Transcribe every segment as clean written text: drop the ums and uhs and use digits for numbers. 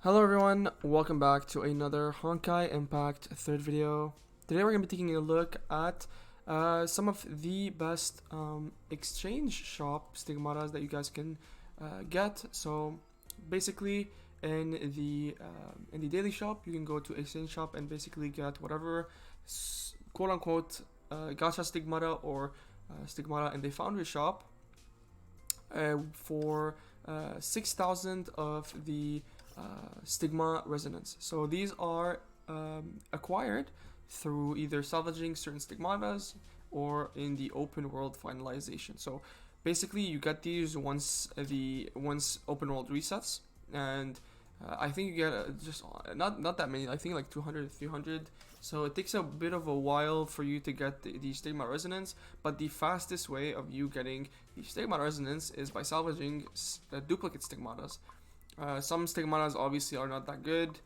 Hello everyone, welcome back to another Honkai Impact third video. Today we're going to be taking a look at some of the best exchange shop stigmatas that you guys can get. So basically in the daily shop you can go to exchange shop and basically get whatever quote unquote gacha stigmata or stigmata in the Foundry shop for 6,000 of the stigma resonance. So these are acquired through either salvaging certain stigmatas or in the open world finalization. So basically you get these once open world resets, and I think you get just not that many. I think like 200 300. So it takes a bit of a while for you to get the stigma resonance, but the fastest way of you getting the stigma resonance is by salvaging duplicate stigmatas. Some stigmatas obviously are not that good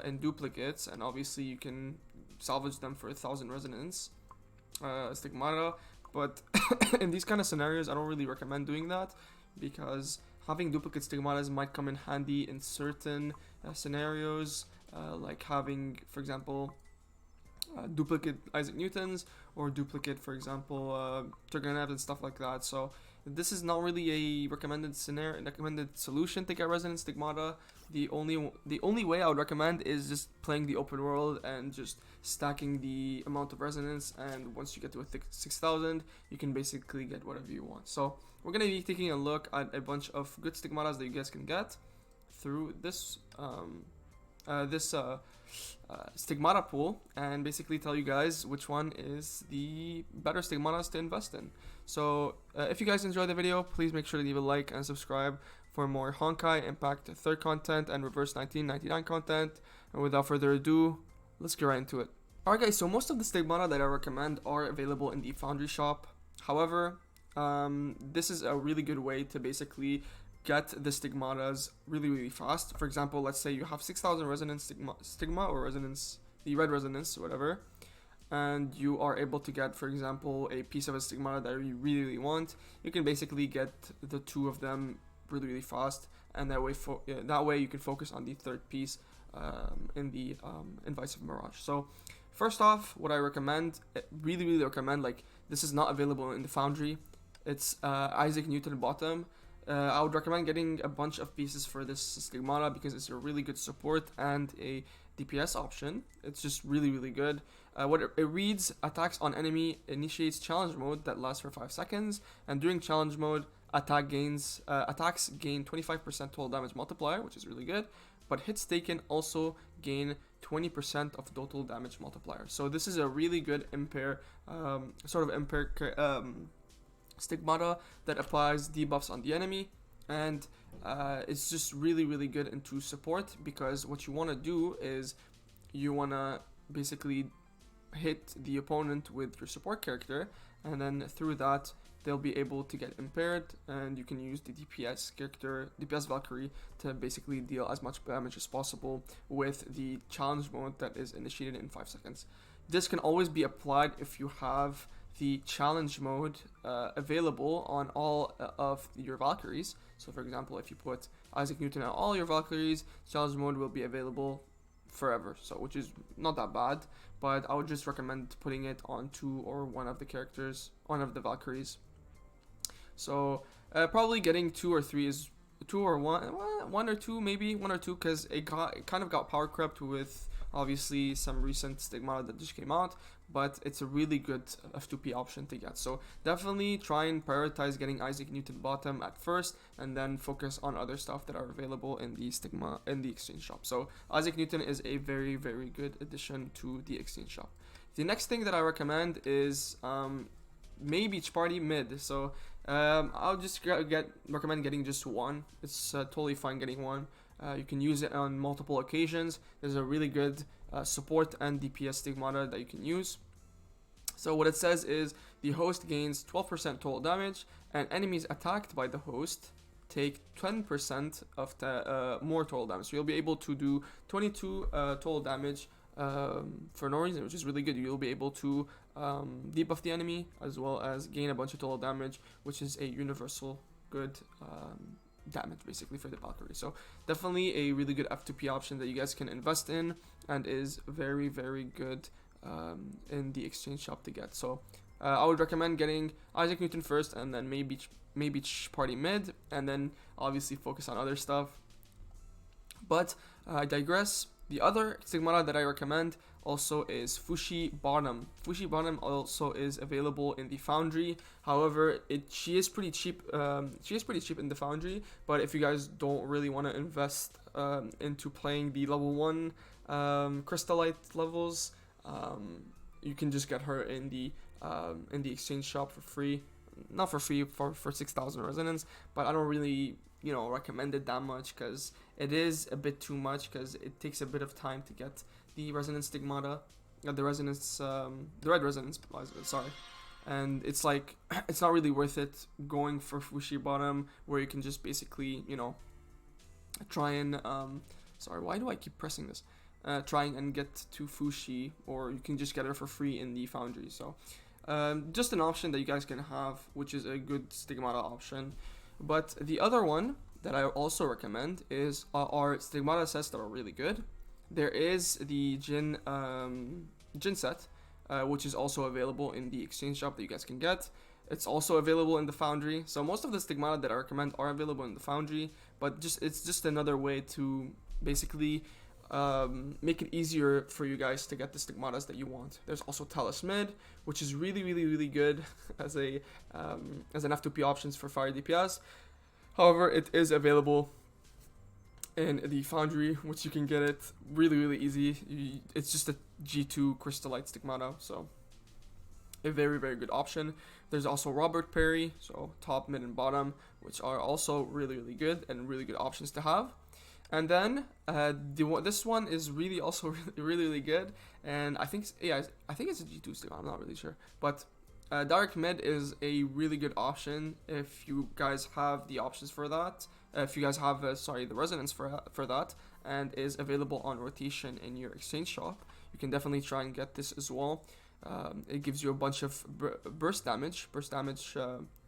in duplicates, and obviously you can salvage them for 1,000 resonance stigmata, but in these kind of scenarios I don't really recommend doing that, because having duplicate stigmatas might come in handy in certain scenarios, like having, for example, duplicate Isaac Newtons, or duplicate, for example, Turgenev and stuff like that. So this is not really a recommended solution to get resonance stigmata. The only way I would recommend is just playing the open world and just stacking the amount of resonance, and once you get to a 6,000 you can basically get whatever you want. So we're going to be taking a look at a bunch of good stigmatas that you guys can get through this stigmata pool, and basically tell you guys which one is the better stigmatas to invest in. So if you guys enjoyed the video, please make sure to leave a like and subscribe for more Honkai Impact 3rd content and Reverse 1999 content. And without further ado, let's get right into it. Alright guys, so most of the stigmata that I recommend are available in the Foundry shop. However, this is a really good way to basically get the stigmatas really fast. For example, let's say you have 6,000 resonance stigma or resonance, the red resonance, whatever, and you are able to get, for example, a piece of a stigmata that you really want. You can basically get the two of them really fast, and that way you can focus on the third piece in the Invisive Mirage. So first off, what I recommend, really recommend, like, this is not available in the Foundry, it's Isaac Newton bottom. I would recommend getting a bunch of pieces for this stigmata because it's a really good support and a DPS option. It's just really good. What it reads: attacks on enemy initiates challenge mode that lasts for 5 seconds, and during challenge mode, attacks gain 25% total damage multiplier, which is really good, but hits taken also gain 20% of total damage multiplier. So this is a really good impair stigmata that applies debuffs on the enemy, and it's just really good into support, because what you want to do is you want to basically hit the opponent with your support character, and then through that they'll be able to get impaired, and you can use the DPS Valkyrie to basically deal as much damage as possible with the challenge mode that is initiated in 5 seconds. This can always be applied if you have the challenge mode available on all of your Valkyries. So for example, if you put Isaac Newton on all your Valkyries, challenge mode will be available forever, so which is not that bad, but I would just recommend putting it on two or one of the Valkyries. So probably getting two or two, maybe one or two, because it kind of got power crept with obviously some recent stigmata that just came out, but it's a really good F2P option to get. So definitely try and prioritize getting Isaac Newton bottom at first, and then focus on other stuff that are available in the exchange shop. So Isaac Newton is a very good addition to the exchange shop. The next thing that I recommend is maybe Beach Party mid. So I'll just recommend getting just one. It's totally fine getting one. You can use it on multiple occasions. There's a really good support and DPS stigmata that you can use. So what it says is the host gains 12% total damage, and enemies attacked by the host take 10% of the more total damage. So you'll be able to do 22 total damage for no reason, which is really good. You'll be able to debuff the enemy as well as gain a bunch of total damage, which is a universal good damage basically for the Valkyrie. So definitely a really good F2P option that you guys can invest in, and is very, very good in the exchange shop to get. So I would recommend getting Isaac Newton first, and then maybe party mid, and then obviously focus on other stuff. But I digress. The other Stigmata that I recommend also is Fushi Bottom. Fushi Bottom also is available in the Foundry. However, she is pretty cheap. She is pretty cheap in the Foundry. But if you guys don't really want to invest into playing the level 1 Crystallite levels, you can just get her in the exchange shop for free. Not for free, for 6,000 resonance, but I don't really recommend it that much, because it is a bit too much, because it takes a bit of time to get the resonance Stigmata, the red resonance, sorry, and it's like it's not really worth it going for Fushi Bottom, where you can just basically try and sorry, why do I keep pressing this? Trying and get to Fushi, or you can just get her for free in the Foundry. So just an option that you guys can have, which is a good Stigmata option. But the other one that I also recommend is are Stigmata sets that are really good. There is the Jin set, which is also available in the exchange shop that you guys can get. It's also available in the Foundry. So most of the Stigmata that I recommend are available in the Foundry, but it's just another way to basically make it easier for you guys to get the Stigmatas that you want. There's also Talus Mid, which is really, really, really good as an F2P options for fire DPS. However, it is available in the Foundry, which you can get it really, really easy. It's just a G2 Crystallite Stigmata, so a very, very good option. There's also Robert Perry, so top, mid, and bottom, which are also really, really good and really good options to have. And then this one is really also really, really good, and I think it's a G2 Stigmata, I'm not really sure, but Dark Mid is a really good option if you guys have the options for that. If you guys have the resonance for that, and is available on rotation in your exchange shop, you can definitely try and get this as well. It gives you a bunch of burst damage.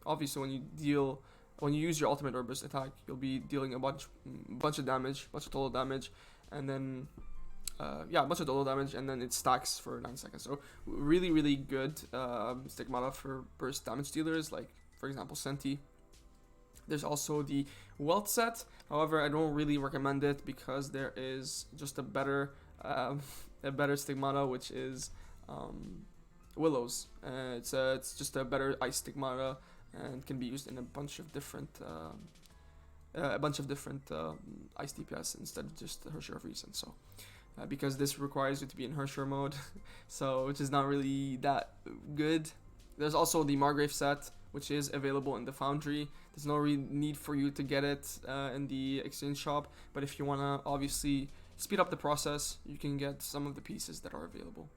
Obviously, when you use your ultimate or burst attack, you'll be dealing a bunch of damage, bunch of total damage, and then a bunch of total damage, and then it stacks for 9 seconds. So really, really good Stigmata for burst damage dealers, like for example Senti. There's also the Wealth set. However, I don't really recommend it, because there is just a better Stigmata, which is Willows. It's just a better ice Stigmata, and can be used in a bunch of different ice DPS instead of just the Hershey of Recent. So because this requires you to be in Hershey mode, so which is not really that good. There's also the Margrave set, which is available in the Foundry. There's no need for you to get it in the exchange shop, but if you want to obviously speed up the process, you can get some of the pieces that are available.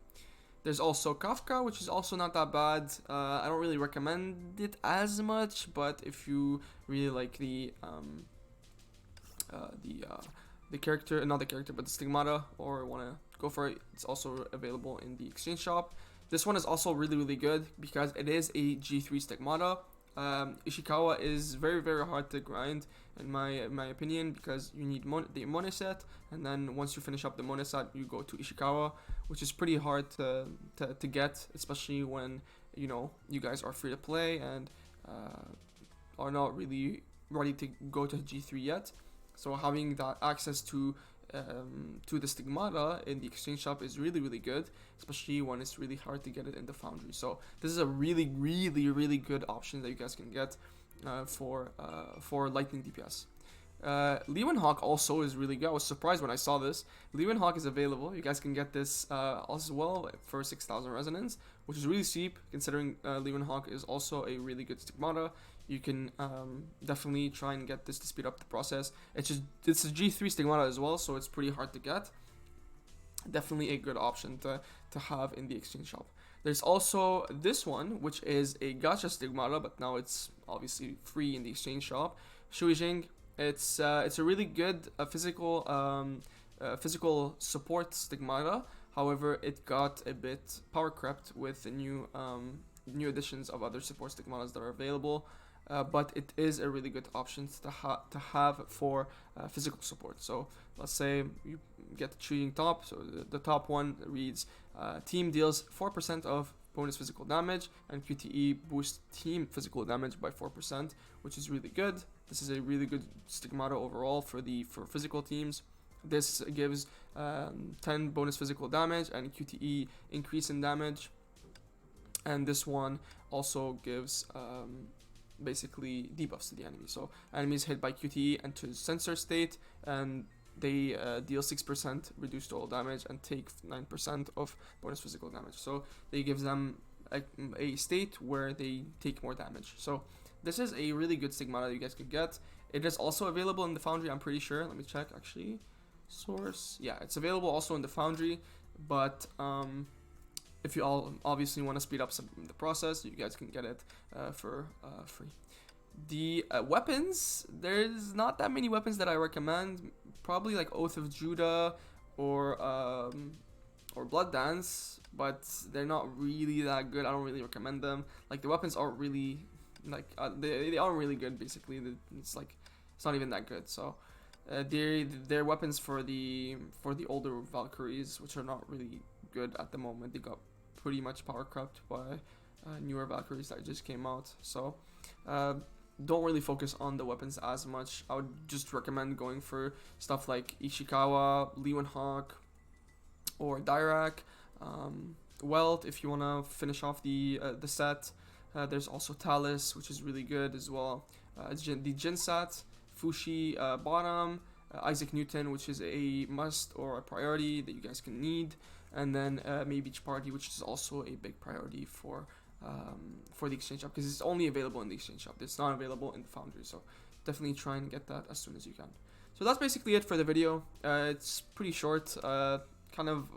There's also Kafka, which is also not that bad. I don't really recommend it as much, but if you really like the character, not the character, but the Stigmata, or want to go for it, it's also available in the exchange shop. This one is also really, really good, because it is a G3 Stigmata. Ishikawa is very, very hard to grind, in my opinion, because you need the Mone set, and then once you finish up the Mone set, you go to Ishikawa, which is pretty hard to get, especially when you guys are free to play and are not really ready to go to G3 yet. So having that access to the Stigmata in the exchange shop is really, really good, especially when it's really hard to get it in the Foundry. So this is a really, really, really good option that you guys can get for Lightning DPS. Leeuwenhawk also is really good. I was surprised when I saw this. Leeuwenhawk is available. You guys can get this as well for 6,000 resonance, which is really cheap, considering Leeuwenhawk is also a really good Stigmata. You can definitely try and get this to speed up the process. It's a G3 Stigmata as well, so it's pretty hard to get. Definitely a good option to have in the exchange shop. There's also this one, which is a gacha Stigmata, but now it's obviously free in the exchange shop. Shuijing. It's a really good physical support Stigmata. However, it got a bit power crept with the new additions of other support Stigmatas that are available. but it is a really good option to have for physical support. So let's say you get the treating top. So the top one reads, team deals 4% of bonus physical damage, and QTE boosts team physical damage by 4%, which is really good. This is a really good Stigmata overall for physical teams. This gives 10 bonus physical damage and QTE increase in damage. And this one also gives basically debuffs to the enemy. So enemies hit by QTE enter sensor state, and they deal 6% reduced total damage and take 9% of bonus physical damage. So they gives them a state where they take more damage. So this is a really good Stigmata that you guys could get. It is also available in the Foundry, I'm pretty sure. Let me check actually. Source. Yeah, it's available also in the Foundry, but if you all obviously want to speed up the process, you guys can get it for free. The weapons, there's not that many weapons that I recommend. Probably like Oath of Judah or Blood Dance, but they're not really that good. I don't really recommend them. Like the weapons aren't really like they aren't really good. Basically, it's not even that good. So they're weapons for the older Valkyries, which are not really good at the moment. They got pretty much power crept by newer Valkyries that just came out. So don't really focus on the weapons as much. I would just recommend going for stuff like Ishikawa, Leeuwenhoek, or Dirac. Welt, if you want to finish off the set. There's also Talus, which is really good as well. The Jinsat, Fushi bottom, Isaac Newton, which is a must or a priority that you guys can need, and then maybe Party, which is also a big priority for the exchange shop, because it's only available in the exchange shop. It's not available in the Foundry, so definitely try and get that as soon as you can. So that's basically it for the video. It's pretty short, kind of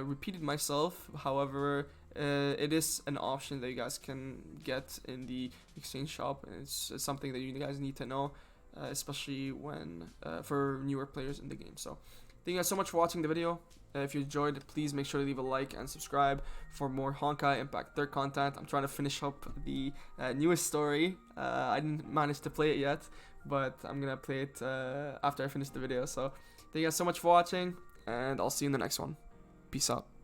repeated myself. However, it is an option that you guys can get in the exchange shop, and it's something that you guys need to know, especially when for newer players in the game. So thank you guys so much for watching the video. If you enjoyed it, please make sure to leave a like and subscribe for more Honkai Impact 3 content. I'm trying to finish up the newest story. I didn't manage to play it yet, but I'm gonna play it after I finish the video. So thank you guys so much for watching, and I'll see you in the next one. Peace out.